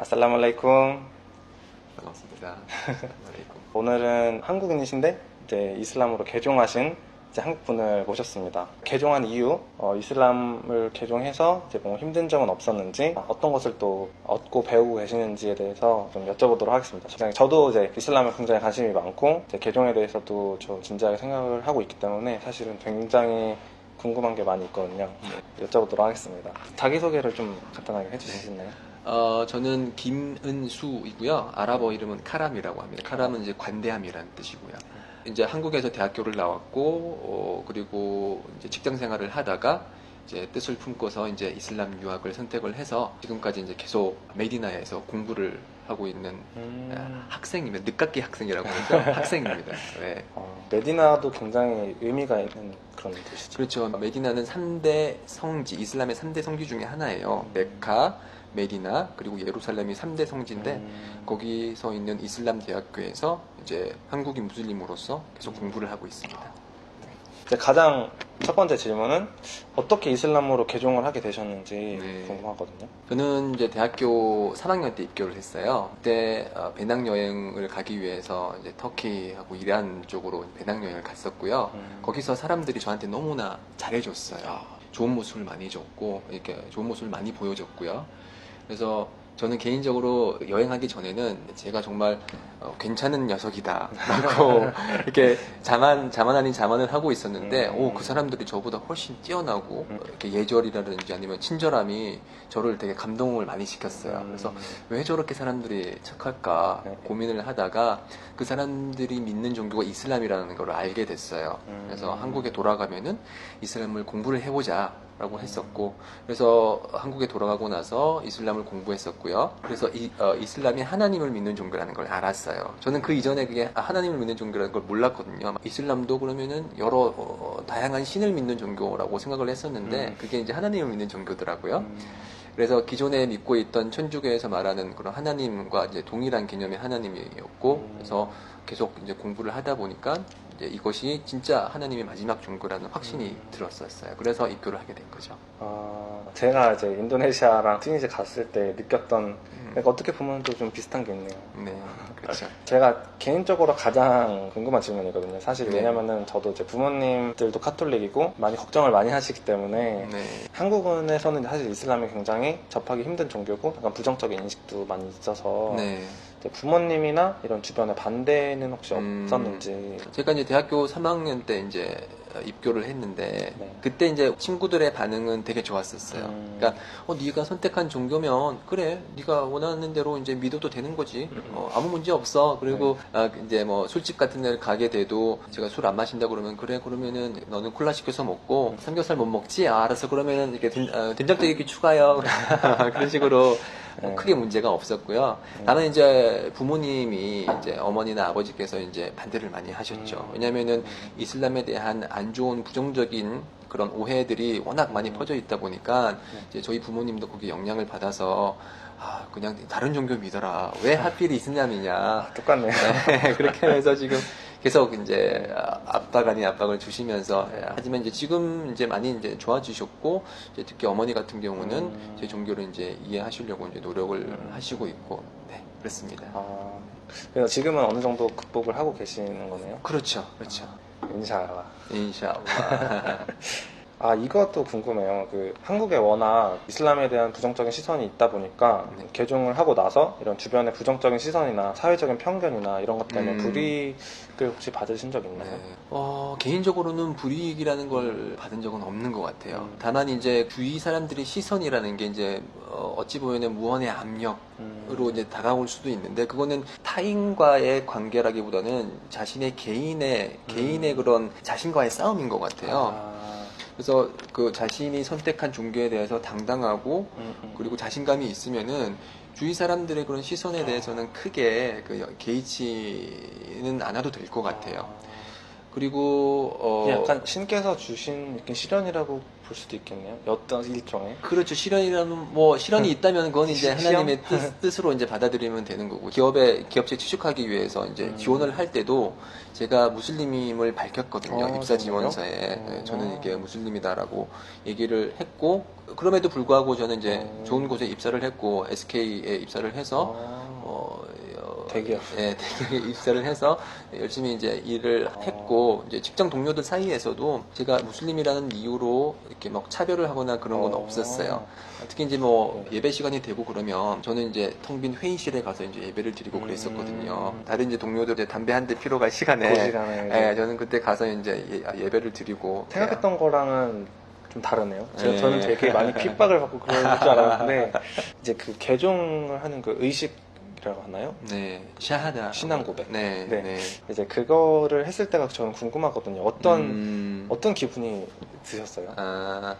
아살라말라이쿰. 반갑습니다. 오늘은 한국인이신데 이제 이슬람으로 개종하신 이제 한국분을 모셨습니다. 개종한 이유, 이슬람을 개종해서 이제 뭐 힘든 점은 없었는지, 어떤 것을 또 얻고 배우고 계시는지에 대해서 좀 여쭤보도록 하겠습니다. 저도 이제 이슬람에 굉장히 관심이 많고, 이제 개종에 대해서도 저 진지하게 생각을 하고 있기 때문에 사실은 굉장히 궁금한 게 많이 있거든요. 여쭤보도록 하겠습니다. 자기소개를 좀 간단하게 해주실 수 있나요? 저는 김은수이고요. 아랍어 이름은 카람이라고 합니다. 카람은 이제 관대함이라는 뜻이고요. 이제 한국에서 대학교를 나왔고, 그리고 이제 직장 생활을 하다가 이제 뜻을 품고서 이제 이슬람 유학을 선택을 해서 지금까지 이제 계속 메디나에서 공부를 하고 있는 학생입니다. 늦깎이 학생이라고 하죠. 학생입니다. 네. 메디나도 굉장히 의미가 있는 그런 곳이죠. 그렇죠. 메디나는 3대 성지, 이슬람의 3대 성지 중에 하나예요. 메카, 메디나, 그리고 예루살렘이 3대 성지인데 거기서 있는 이슬람 대학교에서 이제 한국인 무슬림으로서 계속 공부를 하고 있습니다. 이제 가장 첫 번째 질문은 어떻게 이슬람으로 개종을 하게 되셨는지 궁금하거든요. 저는 이제 대학교 3학년 때 입교를 했어요. 그때 배낭여행을 가기 위해서 이제 터키하고 이란 쪽으로 배낭여행을 갔었고요. 거기서 사람들이 저한테 너무나 잘해줬어요. 좋은 모습을 많이 줬고, 이렇게 좋은 모습을 많이 보여줬고요. 그래서 저는 개인적으로 여행하기 전에는 제가 정말 괜찮은 녀석이다 라고 이렇게 자만 아닌 자만을 하고 있었는데 그 사람들이 저보다 훨씬 뛰어나고 이렇게 예절이라든지 아니면 친절함이 저를 되게 감동을 많이 시켰어요. 그래서 왜 저렇게 사람들이 착할까 고민을 하다가 그 사람들이 믿는 종교가 이슬람이라는 걸 알게 됐어요. 그래서 한국에 돌아가면은 이슬람을 공부를 해보자 라고 했었고, 그래서 한국에 돌아가고 나서 이슬람을 공부했었고요. 그래서 이슬람이 하나님을 믿는 종교라는 걸 알았어요. 저는 그 이전에 그게 하나님을 믿는 종교라는 걸 몰랐거든요. 이슬람도 그러면은 여러 다양한 신을 믿는 종교라고 생각을 했었는데 그게 이제 하나님을 믿는 종교더라고요. 그래서 기존에 믿고 있던 천주교에서 말하는 그런 하나님과 이제 동일한 개념의 하나님이었고, 그래서 계속 이제 공부를 하다 보니까 이제 이것이 진짜 하나님의 마지막 종교라는 확신이 들었었어요. 그래서 입교를 하게 된 거죠. 제가 이제 인도네시아랑 튀니지 갔을 때 느꼈던 그러니까 어떻게 보면 또 좀 비슷한 게 있네요. 네, 그렇죠. 제가 개인적으로 가장 궁금한 질문이거든요. 사실 왜냐면은 저도 이제 부모님들도 카톨릭이고 많이 걱정을 많이 하시기 때문에 한국에서는 사실 이슬람이 굉장히 접하기 힘든 종교고 약간 부정적인 인식도 많이 있어서 부모님이나 이런 주변에 반대는 혹시 없었는지. 제가 이제 대학교 3학년 때 이제 입교를 했는데 그때 이제 친구들의 반응은 되게 좋았었어요. 그러니까 네가 선택한 종교면 그래, 네가 원하는 대로 이제 믿어도 되는 거지. 아무 문제 없어. 그리고 이제 뭐 술집 같은 데를 가게 돼도 제가 술 안 마신다 그러면 그래, 그러면은 너는 콜라 시켜서 먹고 삼겹살 못 먹지? 알았어. 그러면은 이렇게 된장찌개 추가요. 그런 식으로 크게 문제가 없었고요. 다만 이제 부모님이 이제 어머니나 아버지께서 이제 반대를 많이 하셨죠. 왜냐면은 이슬람에 대한 안 좋은 부정적인 그런 오해들이 워낙 많이 퍼져 있다 보니까 이제 저희 부모님도 거기에 영향을 받아서 그냥 다른 종교 믿어라. 왜 하필 이슬람이냐. 똑같네요. 네, 그렇게 해서 지금 계속 이제 압박 아닌 압박을 주시면서 하지만 이제 지금 이제 많이 이제 좋아지셨고 이제 특히 어머니 같은 경우는 제 종교를 이제 이해하시려고 이제 노력을 하시고 있고 그렇습니다. 그래서 지금은 어느 정도 극복을 하고 계시는 거네요. 그렇죠, 그렇죠. 인샤알라. 인샤알라. 이것도 궁금해요. 한국에 워낙 이슬람에 대한 부정적인 시선이 있다 보니까 개종을 하고 나서 이런 주변의 부정적인 시선이나 사회적인 편견이나 이런 것 때문에 불이익을 혹시 받으신 적 있나요? 개인적으로는 불이익이라는 걸 받은 적은 없는 것 같아요. 다만 이제 주위 사람들의 시선이라는 게 이제 어찌 보면은 무언의 압력으로 이제 다가올 수도 있는데 그거는 타인과의 관계라기보다는 자신의 개인의 그런 자신과의 싸움인 것 같아요. 그래서 그 자신이 선택한 종교에 대해서 당당하고 그리고 자신감이 있으면은 주위 사람들의 그런 시선에 대해서는 크게 개의치는 않아도 될 것 같아요. 그리고 약간 신께서 주신 이렇게 시련이라고 볼 수도 있겠네요. 어떤 일종의. 그렇죠. 실현이라면 뭐 실현이 있다면 그건 이제 시험? 하나님의 뜻으로 이제 받아들이면 되는 거고 기업체 취직하기 위해서 이제 지원을 할 때도 제가 무슬림임을 밝혔거든요. 입사 지원서에 네, 저는 이게 무슬림이다라고 얘기를 했고 그럼에도 불구하고 저는 이제 좋은 곳에 입사를 했고 SK에 입사를 해서 대기업. 예, 대기업에 입사를 해서 열심히 이제 일을 했고 이제 직장 동료들 사이에서도 제가 무슬림이라는 이유로 이렇게 막 차별을 하거나 그런 건 없었어요. 특히 이제 뭐 예배 시간이 되고 그러면 저는 이제 텅 빈 회의실에 가서 이제 예배를 드리고 그랬었거든요. 다른 이제 동료들 이제 담배 한 대 피러 갈 시간에, 그 시간에 예, 저는 그때 가서 이제 예배를 드리고 생각했던 거랑은 좀 다르네요. 네. 저는 되게 많이 핍박을 받고 그럴 줄 알았는데 이제 그 개종을 하는 그 의식이라고 하나요? 네, 샤하다 신앙 고백. 네, 네. 네. 이제 그거를 했을 때가 저는 궁금하거든요. 어떤 기분이 드셨어요?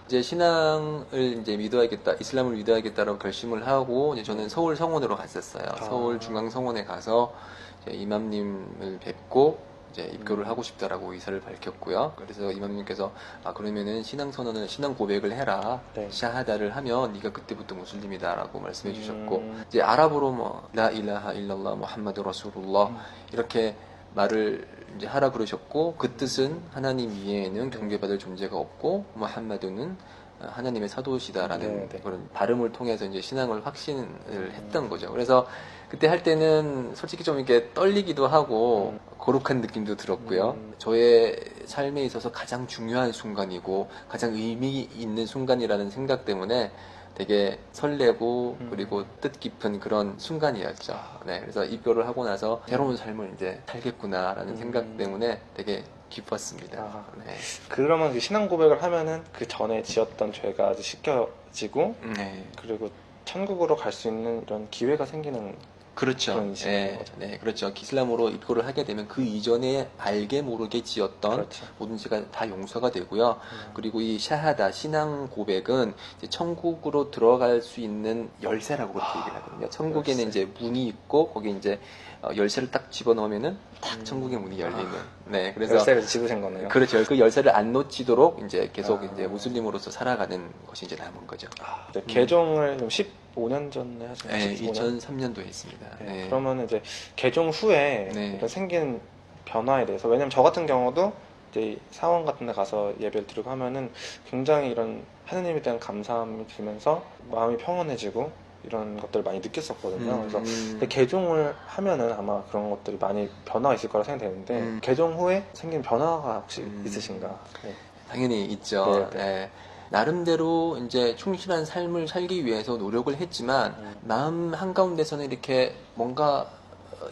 이제 신앙을 이제 믿어야겠다, 이슬람을 믿어야겠다라고 결심을 하고, 이제 저는 서울 성원으로 갔었어요. 서울 중앙성원에 가서 이제 이맘님을 뵙고, 이제 입교를 하고 싶다라고 의사를 밝혔고요. 그래서 이맘님께서 그러면은 신앙 선언을 신앙 고백을 해라. 네. 샤하다를 하면 네가 그때부터 무슬림이다라고 말씀해 주셨고 이제 아랍어로 뭐 라 일라하 일랄라 무함마드 라술ullah 이렇게 말을 이제 하라 그러셨고 그 뜻은 하나님 이외에는 경배받을 존재가 없고 무함마드는 하나님의 사도시다라는 네. 그런 발음을 통해서 이제 신앙을 확신을 했던 거죠. 그래서 그때 할 때는 솔직히 좀 이렇게 떨리기도 하고 거룩한 느낌도 들었고요. 저의 삶에 있어서 가장 중요한 순간이고 가장 의미 있는 순간이라는 생각 때문에 되게 설레고 그리고 뜻깊은 그런 순간이었죠. 네, 그래서 입교를 하고 나서 새로운 삶을 이제 살겠구나라는 생각 때문에 되게 기뻤습니다. 네. 그러면 그 신앙 고백을 하면은 그 전에 지었던 죄가 아주 씻겨지고 네. 그리고 천국으로 갈 수 있는 이런 기회가 생기는 그렇죠. 그런 인식인 네, 거죠. 네, 그렇죠. 이슬람으로 입고를 하게 되면 그 이전에 알게 모르게 지었던 그렇죠. 모든 죄가 다 용서가 되고요. 그리고 이 샤하다 신앙 고백은 이제 천국으로 들어갈 수 있는 열쇠라고 그렇게 얘기를 하거든요. 천국에는 열쇠. 이제 문이 있고 거기 이제 열쇠를 딱 집어넣으면은 딱 천국의 문이 열리는. 네, 그래서 열쇠를 집으신 거네요. 그렇죠. 그 열쇠를 안 놓치도록 이제 계속 이제 무슬림으로서 살아가는 것이 이제 남은 거죠. 이제 개종을 15년 전에 하셨나요? 네, 15년? 2003년도에 했습니다. 네. 그러면 이제 개종 후에 네. 이런 생긴 변화에 대해서 왜냐면 저 같은 경우도 이제 사원 같은 데 가서 예배를 드리고 하면은 굉장히 이런 하느님에 대한 감사함이 들면서 마음이 평온해지고 이런 것들을 많이 느꼈었거든요. 그래서 근데 개종을 하면은 아마 그런 것들이 많이 변화가 있을 거라 생각되는데 개종 후에 생긴 변화가 혹시 있으신가? 네. 당연히 있죠. 네, 네. 나름대로 이제 충실한 삶을 살기 위해서 노력을 했지만 마음 한가운데서는 이렇게 뭔가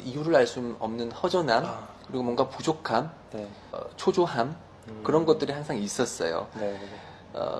이유를 알 수 없는 허전함 그리고 뭔가 부족함, 네. 초조함 그런 것들이 항상 있었어요. 네.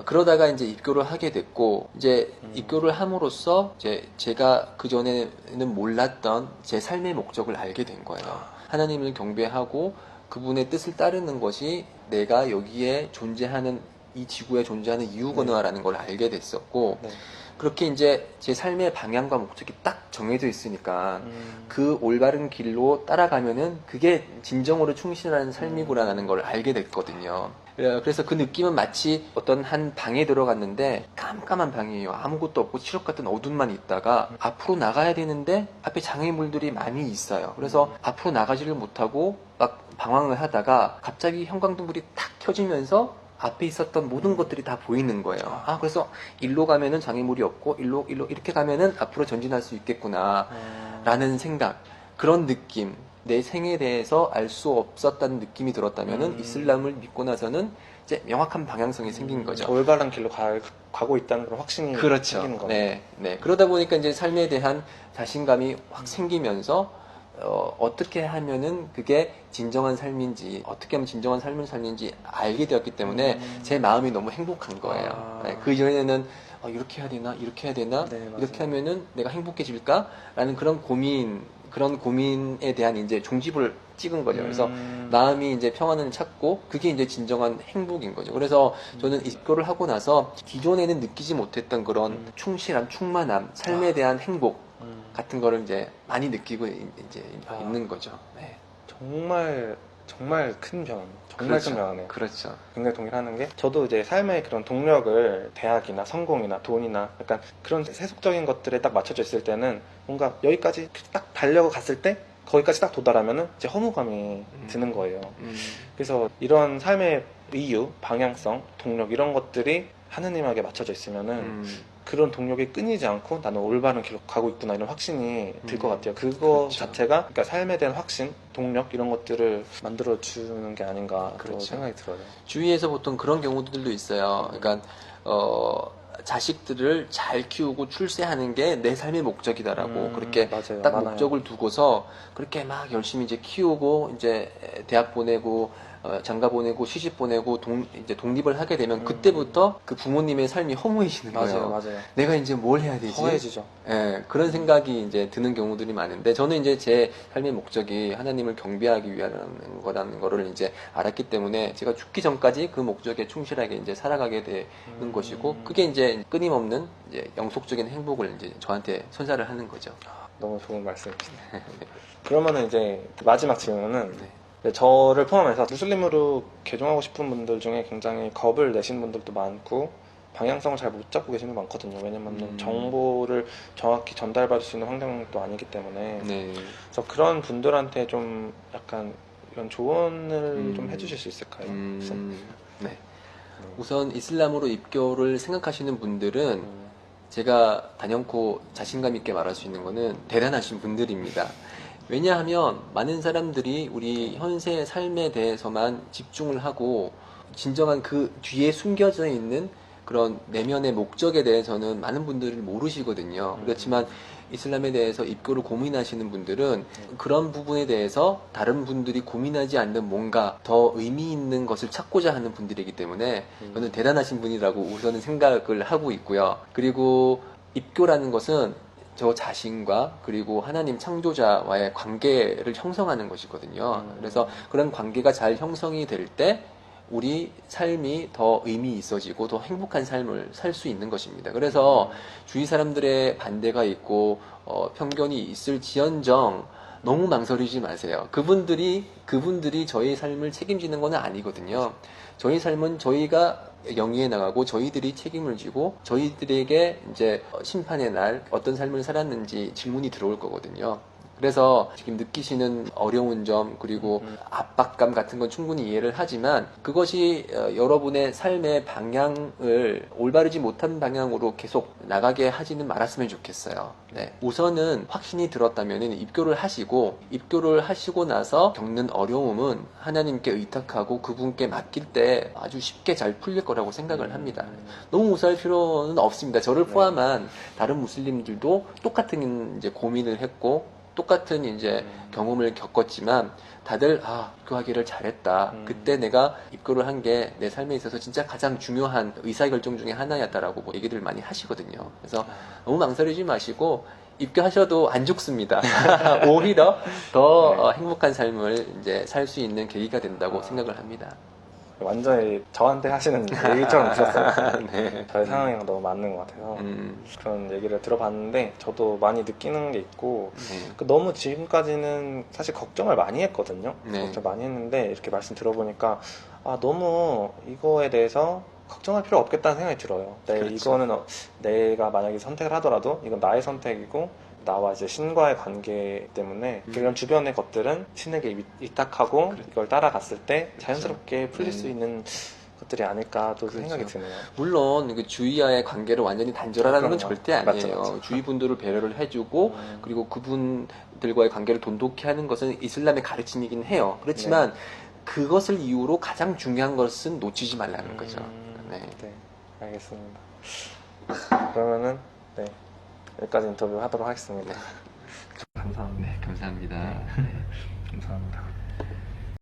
그러다가 이제 입교를 하게 됐고, 이제 입교를 함으로써 제가 그전에는 몰랐던 제 삶의 목적을 알게 된 거예요. 하나님을 경배하고 그분의 뜻을 따르는 것이 내가 여기에 존재하는, 이 지구에 존재하는 이유구나라는 걸 알게 됐었고, 네. 그렇게 이제 제 삶의 방향과 목적이 딱 정해져 있으니까 그 올바른 길로 따라가면은 그게 진정으로 충실한 삶이구나라는 걸 알게 됐거든요. 그래서 그 느낌은 마치 어떤 한 방에 들어갔는데 깜깜한 방이에요. 아무것도 없고 칠흑 같은 어둠만 있다가 앞으로 나가야 되는데 앞에 장애물들이 많이 있어요. 그래서 앞으로 나가지를 못하고 막 방황을 하다가 갑자기 형광등불이 탁 켜지면서 앞에 있었던 모든 것들이 다 보이는 거예요. 그래서 일로 가면은 장애물이 없고 일로 이렇게 가면은 앞으로 전진할 수 있겠구나 라는 생각, 그런 느낌, 내 생에 대해서 알 수 없었다는 느낌이 들었다면은 이슬람을 믿고 나서는 이제 명확한 방향성이 생긴 거죠. 올바른 길로 가고 있다는 그런 확신이 그렇죠. 생기는 거네요. 네. 그러다 보니까 이제 삶에 대한 자신감이 확 생기면서 어떻게 하면은 그게 진정한 삶인지, 어떻게 하면 진정한 삶을 살는지 알게 되었기 때문에 제 마음이 너무 행복한 거예요. 네, 그 전에는 이렇게 해야 되나, 이렇게 해야 되나, 네, 이렇게 하면은 내가 행복해질까? 라는 그런 고민에 대한 이제 종집을 찍은 거죠. 그래서 마음이 이제 평안을 찾고 그게 이제 진정한 행복인 거죠. 그래서 저는 입교를 하고 나서 기존에는 느끼지 못했던 그런 충실함, 충만함, 삶에 대한 행복 같은 거를 이제 많이 느끼고 이제 있는 거죠. 네. 정말 정말 큰 변화, 정말 그렇죠. 큰 변화네요. 그렇죠. 굉장히 동일하는 게 저도 이제 삶의 그런 동력을 대학이나 성공이나 돈이나 약간 그런 세속적인 것들에 딱 맞춰져 있을 때는 뭔가 여기까지 딱 달려고 갔을 때 거기까지 딱 도달하면은 이제 허무감이 드는 거예요. 그래서 이런 삶의 이유, 방향성, 동력 이런 것들이 하느님에게 맞춰져 있으면은 그런 동력이 끊이지 않고 나는 올바른 길로 가고 있구나 이런 확신이 들 것 같아요. 그거 그렇죠. 자체가 그러니까 삶에 대한 확신, 동력 이런 것들을 만들어 주는 게 아닌가 또 그렇죠. 생각이 들어요. 주위에서 보통 그런 경우들도 있어요. 그러니까 자식들을 잘 키우고 출세하는 게 내 삶의 목적이다라고 그렇게 맞아요. 딱 많아요. 목적을 두고서 그렇게 막 열심히 이제 키우고 이제 대학 보내고 장가 보내고 시집 보내고 이제 독립을 하게 되면 그때부터 그 부모님의 삶이 허무해지는 거예요. 맞아요. 내가 이제 뭘 해야 되지? 허해지죠. 예, 그런 생각이 이제 드는 경우들이 많은데 저는 이제 제 삶의 목적이 하나님을 경배하기 위한 거라는 거를 이제 알았기 때문에 제가 죽기 전까지 그 목적에 충실하게 이제 살아가게 되는 것이고 그게 이제 끊임없는 이제 영속적인 행복을 이제 저한테 선사를 하는 거죠. 너무 좋은 말씀이시네요. 그러면은 이제 마지막 질문은 네. 저를 포함해서 무슬림으로 개종하고 싶은 분들 중에 굉장히 겁을 내신 분들도 많고 방향성을 잘 못 잡고 계시는 분 많거든요. 왜냐면 정보를 정확히 전달받을 수 있는 환경도 아니기 때문에 네. 그래서 그런 분들한테 좀 약간 이런 조언을 좀 해주실 수 있을까요? 혹시? 네. 우선 이슬람으로 입교를 생각하시는 분들은 음, 제가 단연코 자신감 있게 말할 수 있는 거는 대단하신 분들입니다. 왜냐하면 많은 사람들이 우리 현세의 삶에 대해서만 집중을 하고 진정한 그 뒤에 숨겨져 있는 그런 내면의 목적에 대해서는 많은 분들이 모르시거든요. 그렇지만 이슬람에 대해서 입교를 고민하시는 분들은 그런 부분에 대해서 다른 분들이 고민하지 않는 뭔가 더 의미 있는 것을 찾고자 하는 분들이기 때문에 저는 대단하신 분이라고 우선은 생각을 하고 있고요. 그리고 입교라는 것은 저 자신과 그리고 하나님 창조자와의 관계를 형성하는 것이거든요. 그래서 그런 관계가 잘 형성이 될 때 우리 삶이 더 의미 있어지고 더 행복한 삶을 살 수 있는 것입니다. 그래서 주위 사람들의 반대가 있고 편견이 있을지언정 너무 망설이지 마세요. 그분들이 저희 삶을 책임지는 건 아니거든요. 저희 삶은 저희가 영위해 나가고 저희들이 책임을 지고 저희들에게 이제 심판의 날 어떤 삶을 살았는지 질문이 들어올 거거든요. 그래서 지금 느끼시는 어려운 점 그리고 압박감 같은 건 충분히 이해를 하지만 그것이 여러분의 삶의 방향을 올바르지 못한 방향으로 계속 나가게 하지는 말았으면 좋겠어요. 네. 우선은 확신이 들었다면 입교를 하시고 나서 겪는 어려움은 하나님께 의탁하고 그분께 맡길 때 아주 쉽게 잘 풀릴 거라고 생각을 합니다. 너무 무서울 필요는 없습니다. 저를 포함한 다른 무슬림들도 똑같은 이제 고민을 했고 똑같은 이제 경험을 겪었지만 다들 입교하기를 잘했다. 그때 내가 입교를 한 게 내 삶에 있어서 진짜 가장 중요한 의사결정 중에 하나였다라고 뭐 얘기를 많이 하시거든요. 그래서 너무 망설이지 마시고 입교하셔도 안 죽습니다. 오히려 더 행복한 삶을 이제 살 수 있는 계기가 된다고 생각을 합니다. 완전히 저한테 하시는 얘기처럼 들었어요. 네. 저의 상황이랑 너무 맞는 것 같아서 그런 얘기를 들어봤는데 저도 많이 느끼는 게 있고 네. 너무 지금까지는 사실 걱정을 많이 했거든요. 네. 걱정 많이 했는데 이렇게 말씀 들어보니까 너무 이거에 대해서 걱정할 필요 없겠다는 생각이 들어요. 그렇죠. 이거는 내가 만약에 선택을 하더라도 이건 나의 선택이고 나와 이제 신과의 관계 때문에 그런 주변의 것들은 신에게 위탁하고 이걸 따라갔을 때 자연스럽게 풀릴 수 있는 것들이 아닐까 또 생각이 드네요. 물론 그 주위와의 관계를 완전히 단절하라는 건 그럼요. 절대 아니에요. 맞죠. 주위 분들을 배려를 해주고 그리고 그분들과의 관계를 돈독히 하는 것은 이슬람의 가르침이긴 해요. 그렇지만 그것을 이유로 가장 중요한 것은 놓치지 말라는 거죠. 네. 네, 알겠습니다. 그러면은 여기까지 인터뷰 하도록 하겠습니다. 감사합니다. 네, 감사합니다.